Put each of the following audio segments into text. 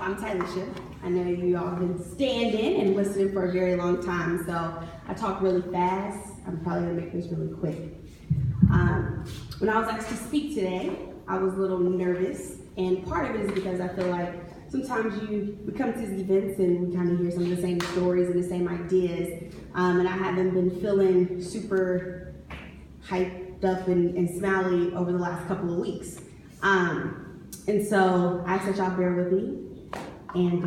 I'm Ty-licia. I know you all have been standing and listening for a very long time, so I talk really fast. I'm probably gonna make this really quick. When I was asked to speak today, I was a little nervous, and part of it is because I feel like sometimes we come to these events and we kind of hear some of the same stories and the same ideas, and I haven't been feeling super hyped up and smiley over the last couple of weeks. And so I ask that y'all bear with me, and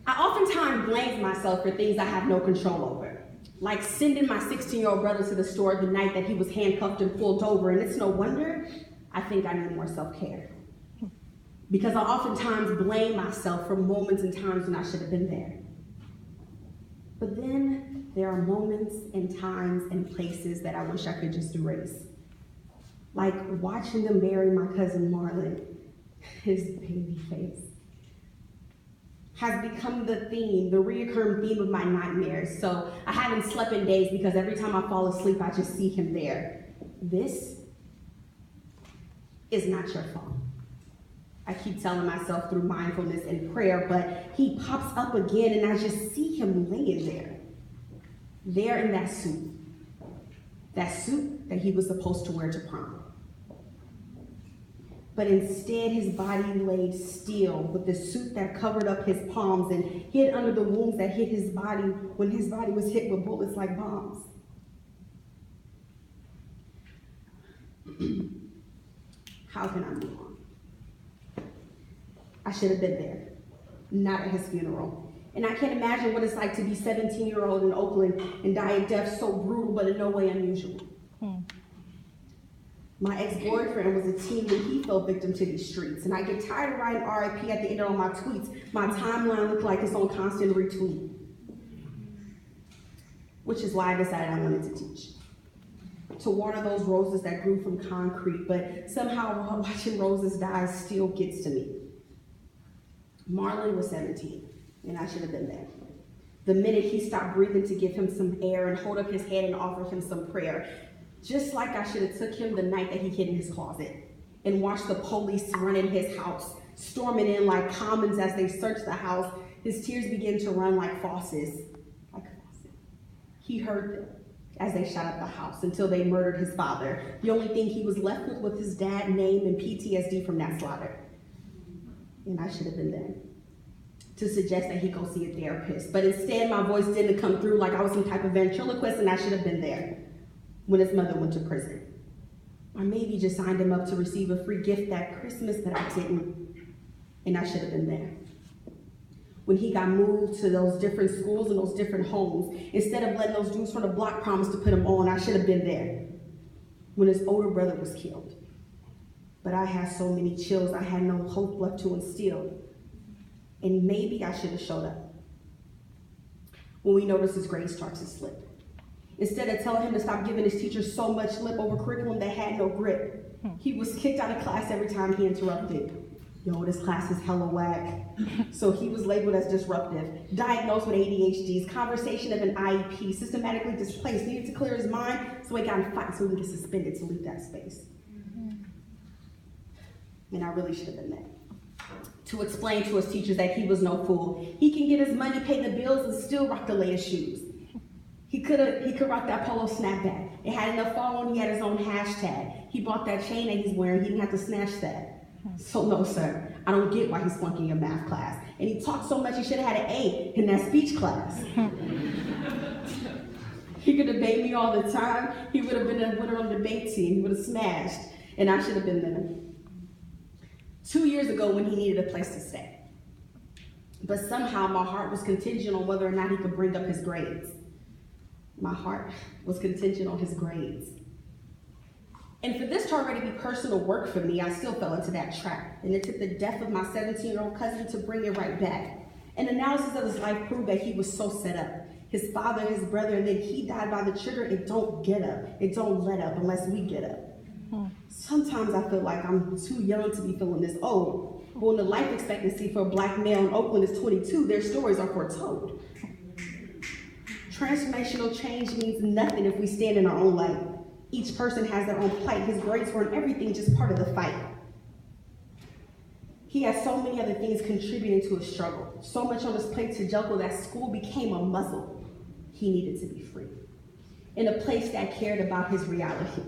I oftentimes blame myself for things I have no control over, like sending my 16-year-old brother to the store the night that he was handcuffed and pulled over, and it's no wonder I think I need more self-care. Because I oftentimes blame myself for moments and times when I should have been there. But then there are moments and times and places that I wish I could just erase. Like watching them bury my cousin Marlon, his baby face, has become the reoccurring theme of my nightmares. So I haven't slept in days because every time I fall asleep, I just see him there. This is not your fault. I keep telling myself through mindfulness and prayer, but he pops up again and I just see him laying there in that suit that he was supposed to wear to prom. But instead, his body laid still with the suit that covered up his palms and hid under the wounds that hit his body when his body was hit with bullets like bombs. How can I move on? I should have been there, not at his funeral. And I can't imagine what it's like to be 17-year-old in Oakland and die a death so brutal, but in no way unusual. My ex-boyfriend was a teen when he fell victim to these streets, and I get tired of writing RIP at the end of all my tweets. My timeline looked like it's on constant retweet, which is why I decided I wanted to teach. To water those roses that grew from concrete, but somehow watching roses die still gets to me. Marlon was 17, and I should have been there. The minute he stopped breathing to give him some air and hold up his head and offer him some prayer, just like I should have took him the night that he hid in his closet and watched the police run in his house, storming in like commons as they searched the house. His tears began to run like faucets. He heard them as they shot up the house until they murdered his father. The only thing he was left with was his dad's name and PTSD from that slaughter. And I should have been there to suggest that he go see a therapist. But instead, my voice didn't come through like I was some type of ventriloquist, and I should have been there when his mother went to prison. Or maybe just signed him up to receive a free gift that Christmas, but I didn't. And I should have been there. When he got moved to those different schools and those different homes, instead of letting those dudes from the block promise to put him on, I should have been there. When his older brother was killed. But I had so many chills, I had no hope left to instill. And maybe I should have showed up. When we noticed his grades start to slip. Instead of telling him to stop giving his teachers so much lip over curriculum that had no grip, he was kicked out of class every time he interrupted. Yo, this class is hella whack. So he was labeled as disruptive, diagnosed with ADHD's, conversation of an IEP, systematically displaced, needed to clear his mind, so he got in fight so he could get suspended to leave that space. And I really should have been there to explain to his teachers that he was no fool. He can get his money, pay the bills, and still rock the latest shoes. He could rock that polo snapback. It had enough following, he had his own hashtag. He bought that chain that he's wearing, he didn't have to snatch that. So no, sir, I don't get why he's flunking in math class. And he talked so much he should have had an A in that speech class. He could debate me all the time. He would have been a winner on the debate team. He would have smashed, and I should have been there. 2 years ago when he needed a place to stay. But somehow my heart was contingent on whether or not he could bring up his grades. My heart was contingent on his grades. And for this to already be personal work for me, I still fell into that trap. And it took the death of my 17-year-old cousin to bring it right back. An analysis of his life proved that he was so set up. His father, his brother, and then he died by the trigger. It don't get up. It don't let up unless we get up. Sometimes I feel like I'm too young to be feeling this old. But when the life expectancy for a black male in Oakland is 22, their stories are foretold. Transformational change means nothing if we stand in our own light. Each person has their own plight. His grades weren't everything, just part of the fight. He has so many other things contributing to his struggle. So much on his plate to juggle that school became a muzzle. He needed to be free. In a place that cared about his reality.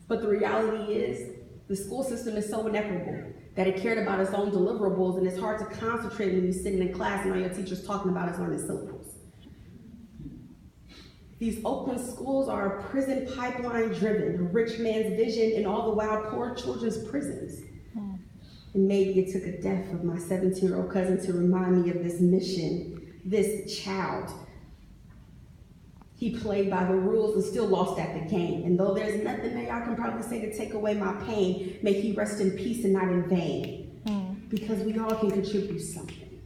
But the reality is, the school system is so inequitable that it cared about its own deliverables, and it's hard to concentrate when you're sitting in class and all your teacher's talking about is learning syllables. These Oakland schools are prison pipeline driven, a rich man's vision, and all the while poor children's prisons. And maybe it took a death of my 17-year-old cousin to remind me of this mission, this child. He played by the rules and still lost at the game. And though there's nothing that y'all can probably say to take away my pain, may he rest in peace and not in vain. Because we all can contribute something.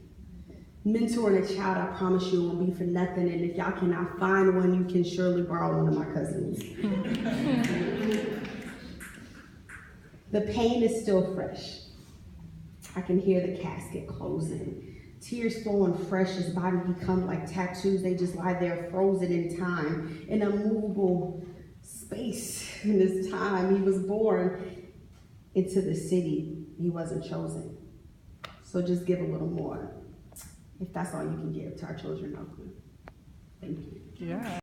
Mentoring a child, I promise you, won't be for nothing. And if y'all cannot find one, you can surely borrow one of my cousins. The pain is still fresh. I can hear the casket closing. Tears flowing fresh, his body become like tattoos. They just lie there frozen in time, in a movable space in this time. He was born into the city. He wasn't chosen. So just give a little more, if that's all you can give to our children in Oakland. Thank you. Yeah.